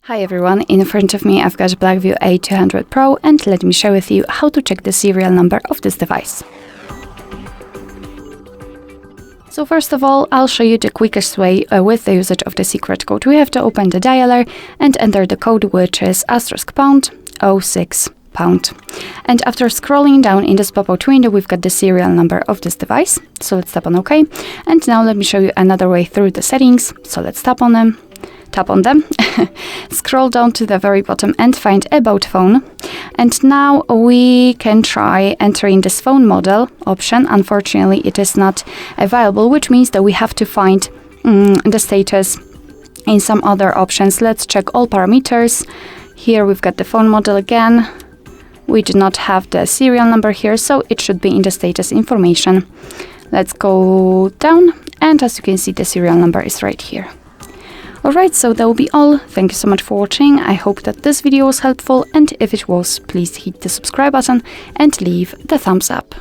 Hi everyone, in front of me I've got Blackview A200 Pro and let me share with you how to check the serial number of this device. So first of all, I'll show you the quickest way with the usage of the secret code. We have to open the dialer and enter the code, which is *#06#. And after scrolling down in this pop-out window, we've got the serial number of this device. So let's tap on OK. And now let me show you another way through the settings. So let's tap on them. Scroll down to the very bottom and find About Phone. And now we can try entering this phone model option. Unfortunately, it is not available, which means that we have to find the status in some other options. Let's check all parameters. Here we've got the phone model again. We do not have the serial number here, so it should be in the status information. Let's go down, and as you can see, the serial number is right here. Alright, so that will be all. Thank you so much for watching. I hope that this video was helpful, and if it was, please hit the subscribe button and leave the thumbs up.